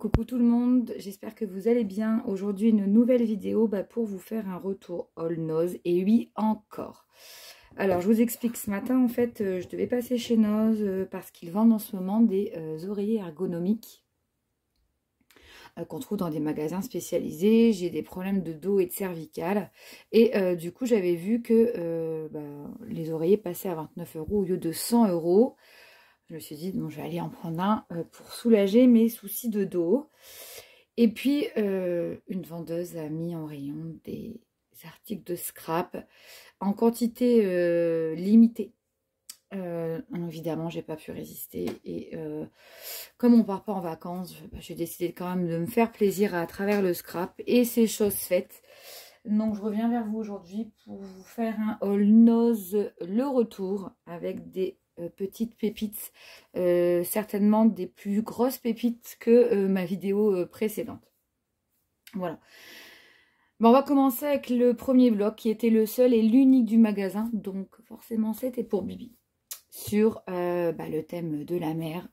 Coucou tout le monde, j'espère que vous allez bien. Aujourd'hui une nouvelle vidéo pour vous faire un retour all Noz, et oui encore. Alors je vous explique, ce matin en fait je devais passer chez Noz parce qu'ils vendent en ce moment des oreillers ergonomiques qu'on trouve dans des magasins spécialisés. J'ai des problèmes de dos et de cervicales et du coup j'avais vu que les oreillers passaient à 29 € au lieu de 100 €. Je me suis dit, bon, je vais aller en prendre un pour soulager mes soucis de dos. Et puis, une vendeuse a mis en rayon des articles de scrap en quantité limitée. Évidemment, j'ai pas pu résister. Et comme on part pas en vacances, j'ai décidé quand même de me faire plaisir à travers le scrap. Et c'est chose faite. Donc, je reviens vers vous aujourd'hui pour vous faire un haul Noz, le retour, avec des petites pépites, certainement des plus grosses pépites que ma vidéo précédente. Voilà. Bon, on va commencer avec le premier bloc qui était le seul et l'unique du magasin, donc forcément c'était pour Bibi, sur le thème de la mer.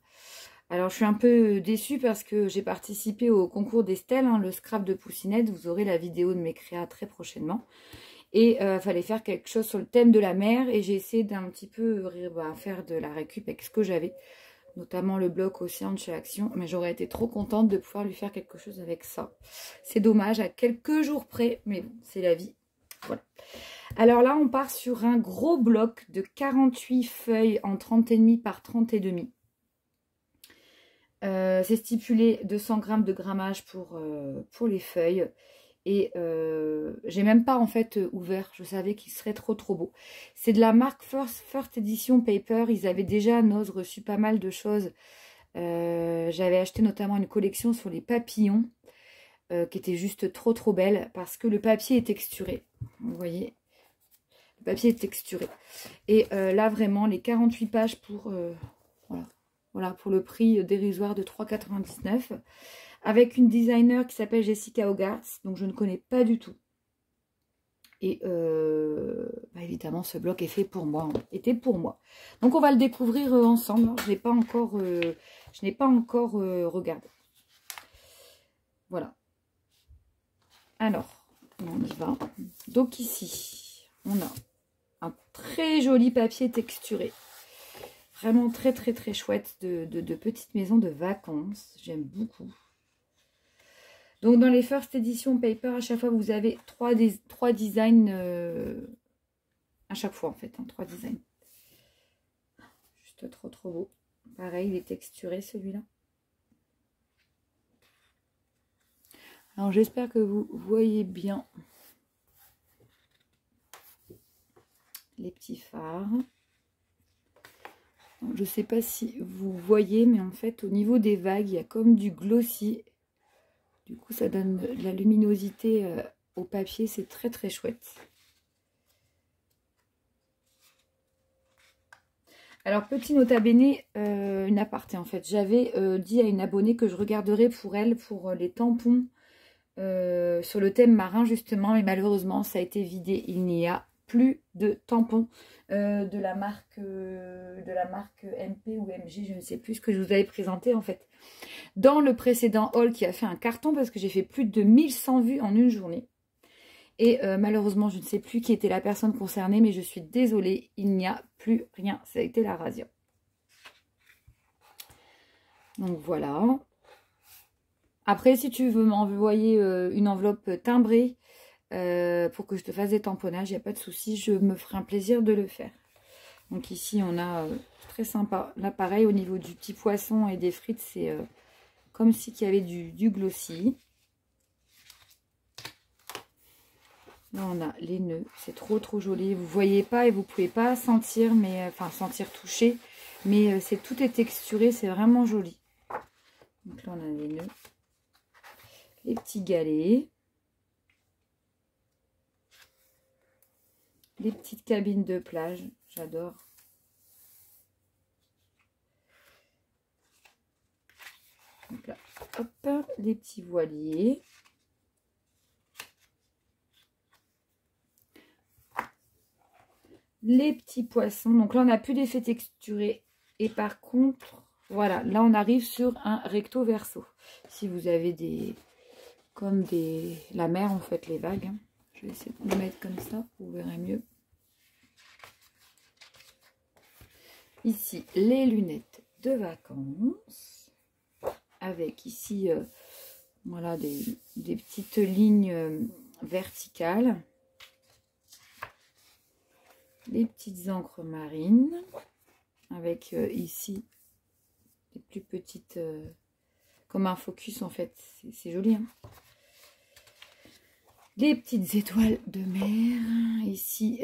Alors je suis un peu déçue parce que j'ai participé au concours d'Estelle, le scrap de Poussinette. Vous aurez la vidéo de mes créas très prochainement. Et fallait faire quelque chose sur le thème de la mer. Et j'ai essayé d'un petit peu faire de la récup avec ce que j'avais. Notamment le bloc Océan de chez Action. Mais j'aurais été trop contente de pouvoir lui faire quelque chose avec ça. C'est dommage, à quelques jours près. Mais bon, c'est la vie. Voilà. Alors là, on part sur un gros bloc de 48 feuilles en 30,5 par 30,5. C'est stipulé 200 g de grammage pour les feuilles. Et j'ai même pas en fait ouvert. Je savais qu'il serait trop beau. C'est de la marque First Edition Paper. Ils avaient déjà à Noz reçu pas mal de choses. J'avais acheté notamment une collection sur les papillons. Qui était juste trop belle. Parce que le papier est texturé. Vous voyez. Le papier est texturé. Et là vraiment les 48 pages pour... Voilà, pour le prix dérisoire de 3,99 €. Avec une designer qui s'appelle Jessica Hogarth, donc je ne connais pas du tout. Et évidemment, ce bloc est fait pour moi, était pour moi. Donc on va le découvrir ensemble. Je n'ai pas encore, regardé. Voilà. Alors, on y va. Donc ici, on a un très joli papier texturé. Vraiment très chouette de petites maisons de vacances. J'aime beaucoup. Donc dans les First Edition Paper, à chaque fois vous avez trois designs à chaque fois en fait. 3 designs. Juste trop beau. Pareil, il est texturé celui-là. Alors j'espère que vous voyez bien les petits phares. Je ne sais pas si vous voyez, mais en fait, au niveau des vagues, il y a comme du glossy. Du coup, ça donne de la luminosité au papier. C'est très chouette. Alors, petit nota bene, une aparté en fait. J'avais dit à une abonnée que je regarderais pour elle, pour les tampons sur le thème marin, justement. Mais malheureusement, ça a été vidé. Il n'y a plus de tampons de la marque MP ou MG, je ne sais plus ce que je vous avais présenté en fait dans le précédent haul qui a fait un carton parce que j'ai fait plus de 1100 vues en une journée. Et malheureusement, je ne sais plus qui était la personne concernée, mais je suis désolée, il n'y a plus rien. Ça a été la razzia. Donc voilà. Après, si tu veux m'envoyer une enveloppe timbrée pour que je te fasse des tamponnages, il n'y a pas de souci, je me ferai un plaisir de le faire. Donc ici, on a très sympa. Là, pareil, au niveau du petit poisson et des frites, c'est comme si il y avait du glossy. Là, on a les nœuds. C'est trop joli. Vous voyez pas et vous pouvez pas sentir, mais enfin sentir, toucher. Mais tout est texturé, c'est vraiment joli. Donc là, on a les nœuds. Les petits galets. Les petites cabines de plage. J'adore. Donc là, hop, les petits voiliers. Les petits poissons. Donc là, on n'a plus d'effet texturé. Et par contre, Voilà, là on arrive sur un recto verso. Si vous avez la mer en fait, les vagues. Hein. Je vais essayer de le mettre comme ça, vous verrez mieux. Ici, les lunettes de vacances. Avec ici, voilà, des petites lignes verticales. Les petites encres marines. Avec ici, des plus petites, comme un focus en fait. C'est joli, hein. Des petites étoiles de mer. Ici,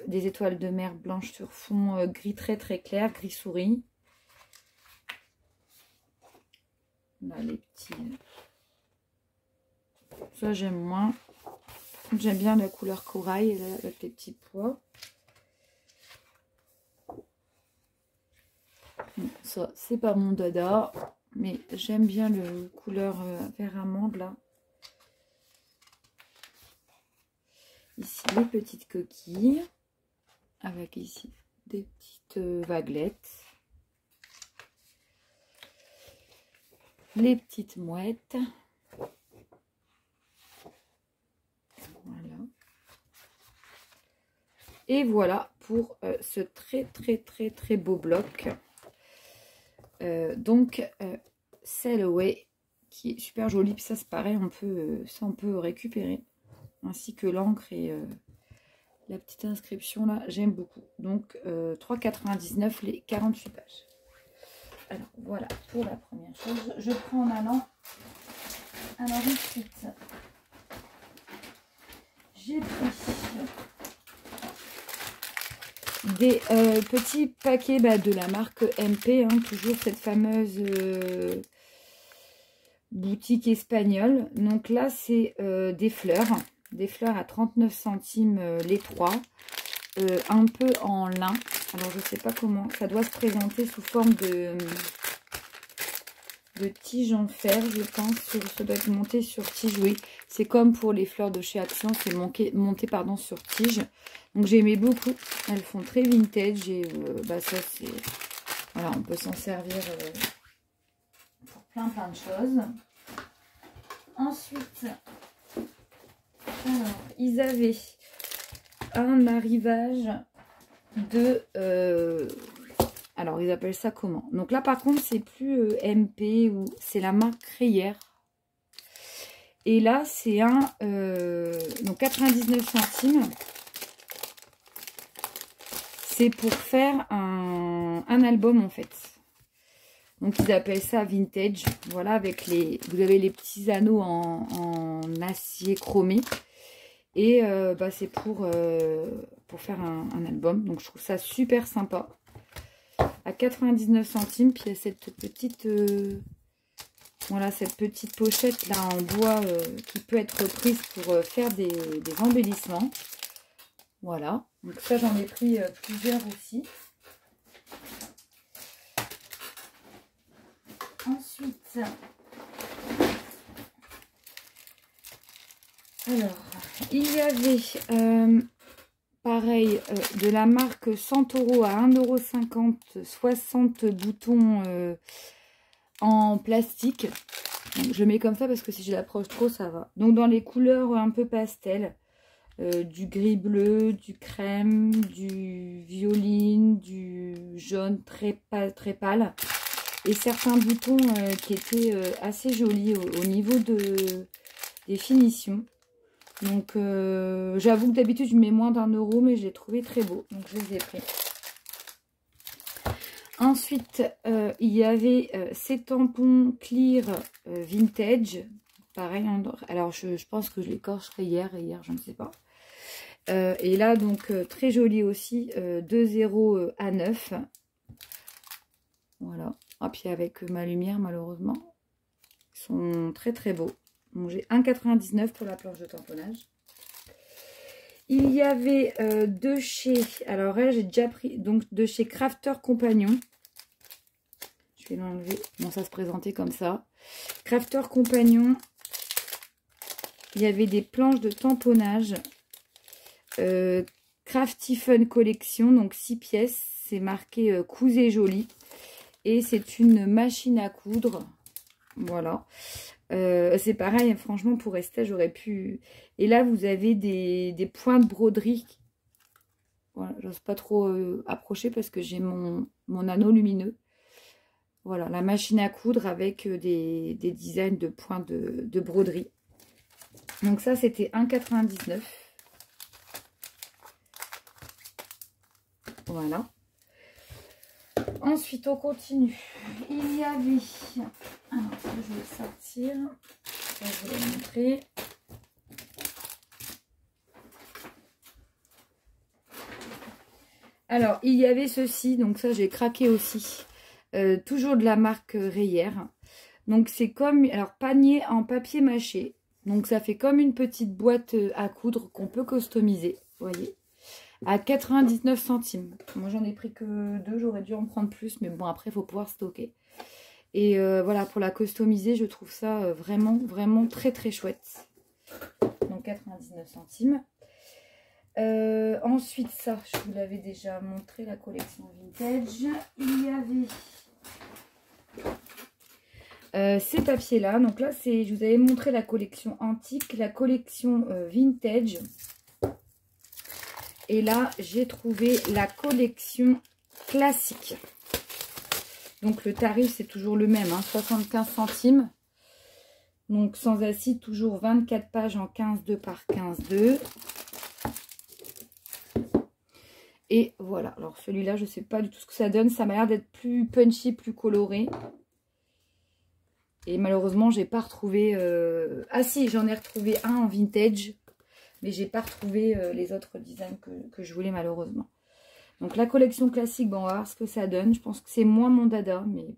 des étoiles de mer blanches sur fond gris très clair, gris souris. Là, les petits... Ça, j'aime moins. J'aime bien la couleur corail, là, avec les petits pois. Bon, ça, c'est pas mon dada. Mais j'aime bien le couleur vert amande, là. Ici, les petites coquilles. Avec ici, des petites vaguelettes. Les petites mouettes. Voilà. Et voilà pour ce très beau bloc. Donc, Sail Away, qui est super joli. Puis ça, c'est pareil, on peut récupérer. Ainsi que l'encre et la petite inscription là, j'aime beaucoup. Donc, 3,99 les 48 pages. Alors, voilà pour la première chose. Je prends en allant. Alors, ensuite, j'ai pris des petits paquets de la marque MP. Hein, toujours cette fameuse boutique espagnole. Donc là, c'est des fleurs. Des fleurs à 39 centimes les 3. Un peu en lin. Alors, je ne sais pas comment. Ça doit se présenter sous forme de tige en fer, je pense. Ça doit être monté sur tige, oui. C'est comme pour les fleurs de chez Action. C'est monté pardon, sur tige. Donc, j'aimais beaucoup. Elles font très vintage. Et ça, c'est... Voilà, on peut s'en servir pour plein de choses. Ensuite, alors, ils avaient un arrivage de... alors, ils appellent ça comment? Donc là, par contre, c'est plus MP ou c'est la marque Crayère. Et là, c'est un... donc, 99 centimes. C'est pour faire un album, en fait. Donc, ils appellent ça vintage. Voilà, avec les... Vous avez les petits anneaux en acier chromé. Et c'est pour faire un album. Donc, je trouve ça super sympa. À 99 centimes. Puis, il y a cette petite... voilà, cette petite pochette là en bois qui peut être prise pour faire des embellissements. Voilà. Donc, ça, j'en ai pris plusieurs aussi. Ensuite, alors, il y avait, pareil, de la marque Santoro à 1,50 €, 60 boutons en plastique. Donc, je mets comme ça parce que si je l'approche trop, ça va. Donc, dans les couleurs un peu pastel, du gris bleu, du crème, du violine, du jaune très pâle. Et certains boutons qui étaient assez jolis au niveau des finitions. Donc, j'avoue que d'habitude, je mets moins d'1 €, mais je les trouvais très beaux. Donc, je les ai pris. Ensuite, il y avait ces tampons clear vintage. Pareil, hein, alors je pense que je l'écorcherai hier et hier, je ne sais pas. Et là, donc, très joli aussi, 2,09 € à 9. Voilà. Ah, puis avec ma lumière, malheureusement, ils sont très beaux. Donc, j'ai 1,99 € pour la planche de tamponnage. Il y avait de chez... Alors, elle, j'ai déjà pris... Donc, de chez Crafter Compagnon. Je vais l'enlever. Bon, ça se présentait comme ça. Crafter Compagnon. Il y avait des planches de tamponnage. Crafty Fun Collection. Donc, 6 pièces. C'est marqué Cousé Joli. Et c'est une machine à coudre. Voilà. C'est pareil, franchement, pour Estelle, j'aurais pu... Et là, vous avez des points de broderie. Voilà, j'ose pas trop approcher parce que j'ai mon anneau lumineux. Voilà, la machine à coudre avec des designs de points de broderie. Donc ça, c'était 1,99 €. Voilà. Ensuite, on continue. Il y avait... Alors, ça, je vais le sortir. Ça, je vais le montrer. Alors, il y avait ceci. Donc ça, j'ai craqué aussi. Toujours de la marque Reyer. Donc, c'est comme... Alors, panier en papier mâché. Donc, ça fait comme une petite boîte à coudre qu'on peut customiser. Vous voyez, à 99 centimes. Moi, j'en ai pris que 2. J'aurais dû en prendre plus. Mais bon, après, il faut pouvoir stocker. Et voilà, pour la customiser, je trouve ça vraiment, vraiment très, très chouette. Donc, 99 centimes. Ensuite, ça, je vous l'avais déjà montré, la collection vintage. Il y avait ces papiers-là. Donc là, je vous avais montré la collection antique, la collection vintage. Et là, j'ai trouvé la collection classique. Donc, le tarif, c'est toujours le même, hein, 75 centimes. Donc, sans acide, toujours 24 pages en 15,2 par 15,2. Et voilà. Alors, celui-là, je ne sais pas du tout ce que ça donne. Ça m'a l'air d'être plus punchy, plus coloré. Et malheureusement, j'ai pas retrouvé... Ah si, j'en ai retrouvé un en vintage. Mais j'ai pas retrouvé les autres designs que je voulais malheureusement. Donc la collection classique, bon, on va voir ce que ça donne. Je pense que c'est moins mon dada, mais...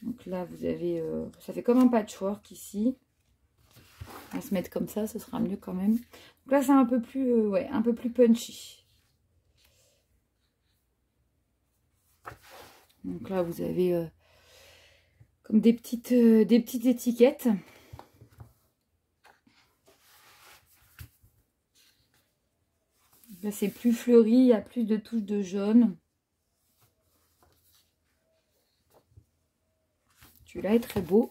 Donc là, vous avez... ça fait comme un patchwork ici. On va se mettre comme ça, ce sera mieux quand même. Donc là, c'est un peu plus... ouais, un peu plus punchy. Donc là, vous avez comme des petites étiquettes. Là, c'est plus fleuri, il y a plus de touches de jaune. Celui-là est très beau.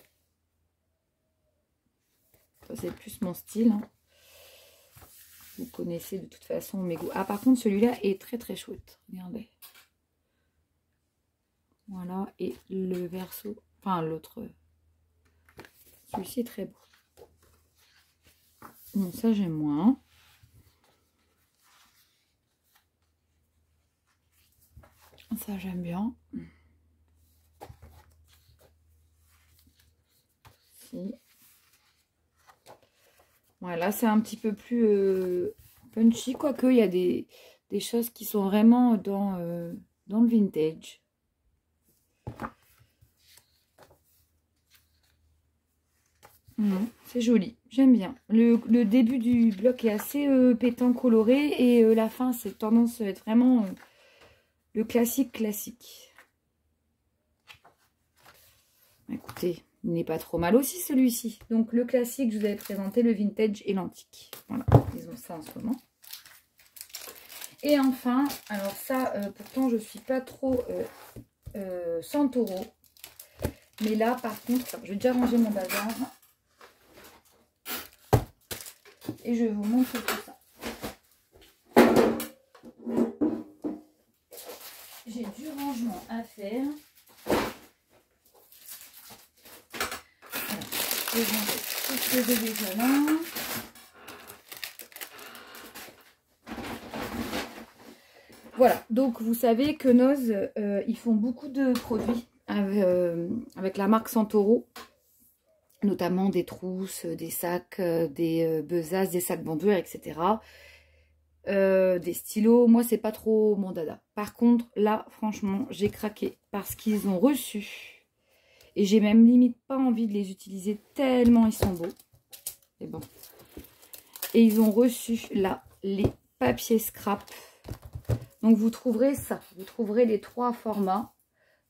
Ça, c'est plus mon style. Hein. Vous connaissez de toute façon mes goûts. Ah, par contre, celui-là est très très chouette. Regardez. Voilà. Et le verso, enfin l'autre. Celui-ci est très beau. Bon, ça, j'aime moins. Ça, j'aime bien. Si. Voilà, c'est un petit peu plus punchy, quoique il y a des choses qui sont vraiment dans le vintage. C'est joli, j'aime bien. Le début du bloc est assez pétant coloré et la fin, c'est tendance à être vraiment le classique. Écoutez, il n'est pas trop mal aussi celui-ci. Donc le classique, je vous avais présenté le vintage et l'antique. Voilà, ils ont ça en ce moment. Et enfin, alors ça, pourtant je suis pas trop Santoro. Mais là, par contre, je vais déjà ranger mon bazar. Et je vous montre tout ça. J'ai du rangement à faire. Alors, je vais ranger tout ce que j'ai déjà là. Voilà, donc vous savez que Noz, ils font beaucoup de produits avec la marque Santoro. Notamment des trousses, des sacs, des besaces, des sacs bandoulières, etc. Des stylos, moi c'est pas trop mon dada. Par contre là franchement j'ai craqué parce qu'ils ont reçu et j'ai même limite pas envie de les utiliser tellement ils sont beaux. Et bon. Et ils ont reçu là les papiers scrap. Donc vous trouverez ça, vous trouverez les 3 formats.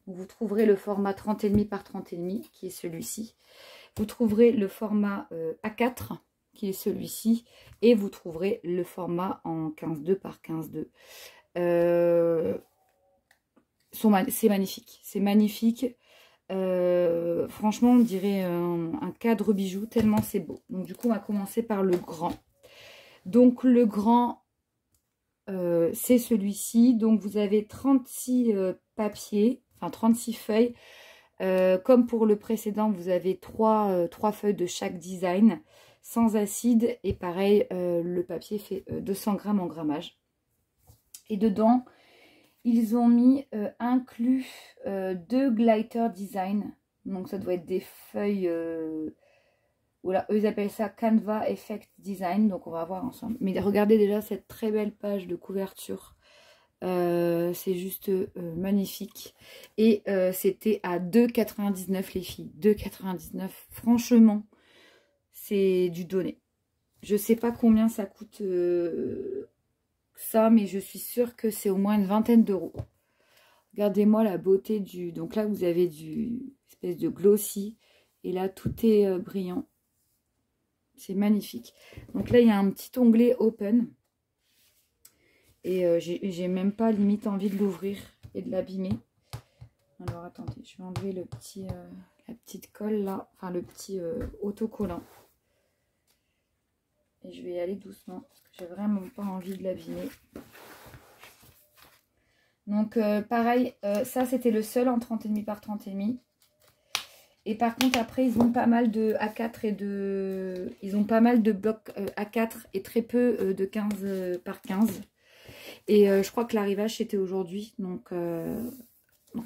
Vous trouverez le format 30,5 par 30,5 qui est celui-ci. Vous trouverez le format A4 qui est celui-ci. Et vous trouverez le format en 15,2 par 15,2. c'est magnifique. C'est magnifique. Franchement, on dirait un cadre bijou, tellement c'est beau. Donc du coup, on va commencer par le grand. Donc le grand, c'est celui-ci. Donc vous avez 36 papiers, enfin 36 feuilles. Comme pour le précédent, vous avez 3 feuilles de chaque design, sans acide. Et pareil, le papier fait 200 grammes en grammage. Et dedans, ils ont mis inclus 2 glitter design. Donc ça doit être des feuilles, voilà, eux ils appellent ça Canva Effect Design. Donc on va voir ensemble. Mais regardez déjà cette très belle page de couverture. C'est juste magnifique. Et c'était à 2,99 les filles. 2,99. Franchement, c'est du donné. Je sais pas combien ça coûte ça, mais je suis sûre que c'est au moins une vingtaine d'euros. Regardez-moi la beauté du... Donc là, vous avez du espèce de glossy. Et là, tout est brillant. C'est magnifique. Donc là, il y a un petit onglet open. Et j'ai même pas limite envie de l'ouvrir et de l'abîmer. Alors attendez, je vais enlever le petit, la petite colle là. Enfin le petit autocollant. Et je vais y aller doucement. Parce que j'ai vraiment pas envie de l'abîmer. Donc pareil, ça c'était le seul en 30,5 par 30,5. Et par contre après ils ont pas mal de A4 et de... Ils ont pas mal de blocs A4 et très peu de 15 par 15. Et je crois que l'arrivage c'était aujourd'hui. Donc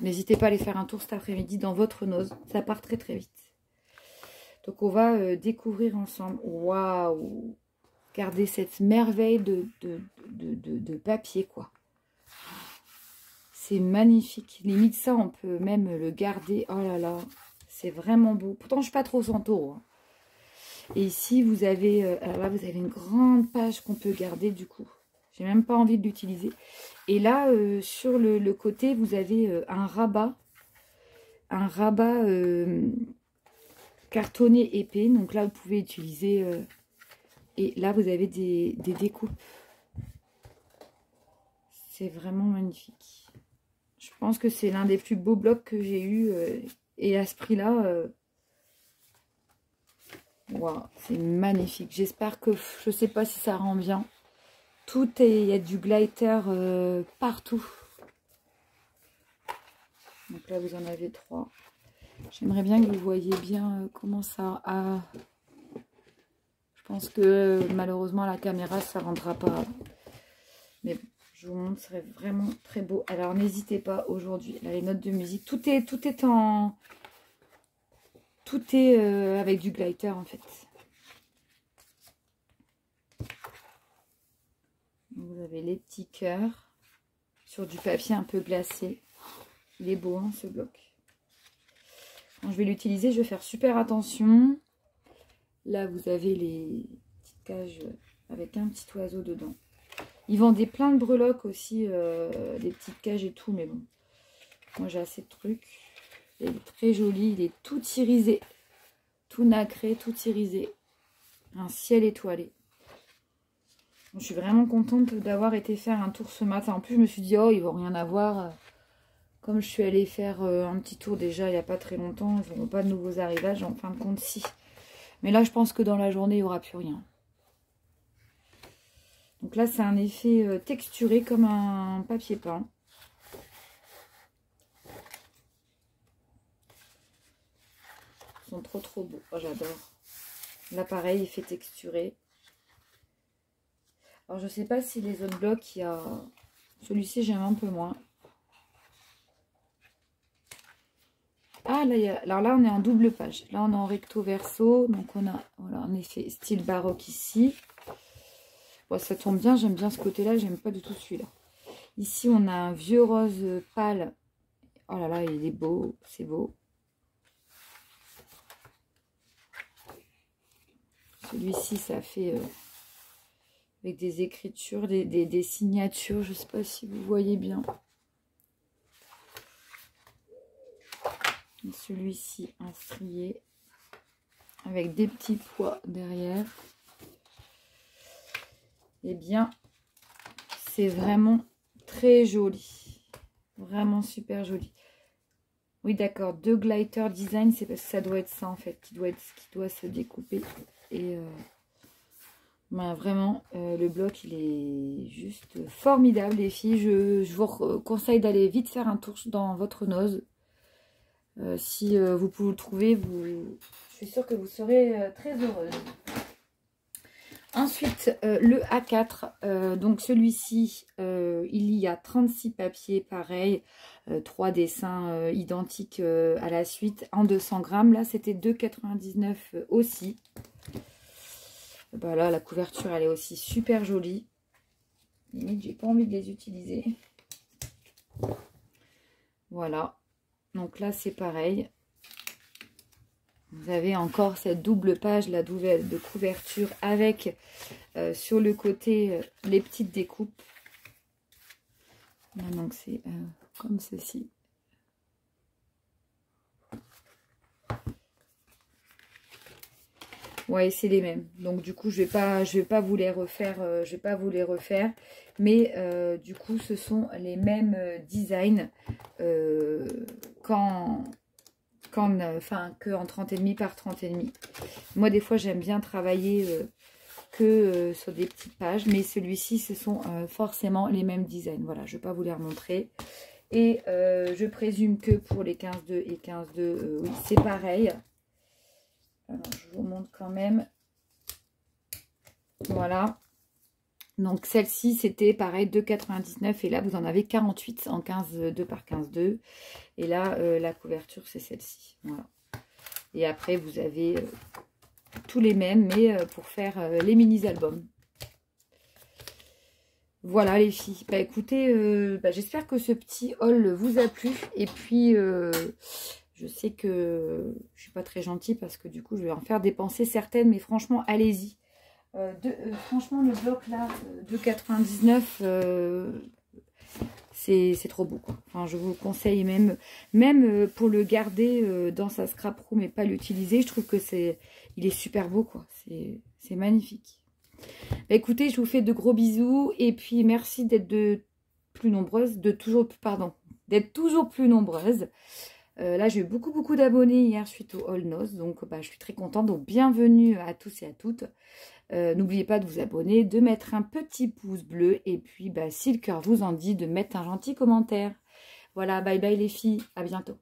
n'hésitez pas à aller faire un tour cet après-midi dans votre nose. Ça part très très vite. Donc on va découvrir ensemble. Waouh! Regardez cette merveille de papier quoi. C'est magnifique. Limite ça, on peut même le garder. Oh là là, c'est vraiment beau. Pourtant, je ne suis pas trop Centauro. Hein. Et ici, vous avez, alors là, vous avez une grande page qu'on peut garder du coup. J'ai même pas envie de l'utiliser. Et là, sur le côté, vous avez un rabat. Un rabat cartonné épais. Donc là, vous pouvez utiliser... et là, vous avez des découpes. C'est vraiment magnifique. Je pense que c'est l'un des plus beaux blocs que j'ai eu. Et à ce prix-là, wow, c'est magnifique. J'espère que, je sais pas si ça rend bien. Tout est, il y a du glitter partout. Donc là, vous en avez 3. J'aimerais bien que vous voyez bien comment ça a... Je pense que malheureusement, à la caméra, ça ne rendra pas. Mais bon, je vous montre, ce serait vraiment très beau. Alors, n'hésitez pas aujourd'hui. Là, les notes de musique, tout est en... Tout est avec du glitter, en fait. Vous avez les petits cœurs sur du papier un peu glacé. Il est beau, hein, ce bloc. Quand je vais l'utiliser, je vais faire super attention. Là, vous avez les petites cages avec un petit oiseau dedans. Ils vendaient plein de breloques aussi, des petites cages et tout, mais bon. Moi, j'ai assez de trucs. Il est très joli, il est tout irisé. Tout nacré, tout irisé. Un ciel étoilé. Je suis vraiment contente d'avoir été faire un tour ce matin. En plus, je me suis dit, oh, ils vont rien avoir. Comme je suis allée faire un petit tour déjà il n'y a pas très longtemps, ils n'auront pas de nouveaux arrivages. En fin de compte, si. Mais là, je pense que dans la journée, il n'y aura plus rien. Donc là, c'est un effet texturé comme un papier peint. Ils sont trop trop beaux. Oh, j'adore. Là, pareil, effet texturé. Alors, je sais pas si les autres blocs, il y a... Celui-ci, j'aime un peu moins. Ah, là, alors là, on est en double page. Là, on est en recto verso. Donc, on a voilà, un effet style baroque ici. Bon, ça tombe bien. J'aime bien ce côté-là. J'aime pas du tout celui-là. Ici, on a un vieux rose pâle. Oh là là, il est beau. C'est beau. Celui-ci, ça fait... avec des écritures, des signatures. Je sais pas si vous voyez bien. Celui-ci, un strié. Avec des petits pois derrière. Eh bien, c'est vraiment très joli. Vraiment super joli. Oui, d'accord. 2 glitter design, c'est parce que ça doit être ça en fait, qui doit se découper. Et ben, vraiment, le bloc, il est juste formidable, les filles. Je vous conseille d'aller vite faire un tour dans votre nose. Si vous pouvez le trouver, je suis sûre que vous serez très heureuse. Ensuite, le A4, donc celui-ci, il y a 36 papiers, pareil, 3 dessins identiques à la suite, en 200 grammes. Là, c'était 2,99 aussi. Bah là, la couverture, elle est aussi super jolie. Limite, j'ai pas envie de les utiliser. Voilà. Donc là, c'est pareil. Vous avez encore cette double page, la nouvelle de couverture avec sur le côté les petites découpes. Là, donc c'est comme ceci. Ouais, c'est les mêmes. Donc du coup, je vais pas vous les refaire. Mais du coup, ce sont les mêmes designs qu'en 30,5 par 30,5. Moi, des fois, j'aime bien travailler sur des petites pages, mais celui-ci, ce sont forcément les mêmes designs. Voilà, je ne vais pas vous les remontrer. Et je présume que pour les 15,2 et 15,2, oui, c'est pareil. Alors, je vous montre quand même. Voilà. Donc, celle-ci, c'était pareil, 2,99. Et là, vous en avez 48 en 15,2 par 15,2. Et là, la couverture, c'est celle-ci. Voilà. Et après, vous avez tous les mêmes, mais pour faire les mini-albums. Voilà, les filles. Bah, écoutez, j'espère que ce petit haul vous a plu. Et puis, je sais que je suis pas très gentille parce que du coup, je vais en faire dépenser certaines. Mais franchement, allez-y. Franchement, le bloc là, 2,99, c'est trop beau, quoi. Enfin, je vous le conseille même pour le garder dans sa scrap room et pas l'utiliser. Je trouve que il est super beau, quoi. C'est magnifique. Bah, écoutez, je vous fais de gros bisous et puis merci d'être plus nombreuses, d'être toujours plus nombreuses. Là, j'ai eu beaucoup d'abonnés hier suite au All Nose, donc je suis très contente. Donc, bienvenue à tous et à toutes. N'oubliez pas de vous abonner, de mettre un petit pouce bleu et puis si le cœur vous en dit, de mettre un gentil commentaire. Voilà, bye bye les filles, à bientôt.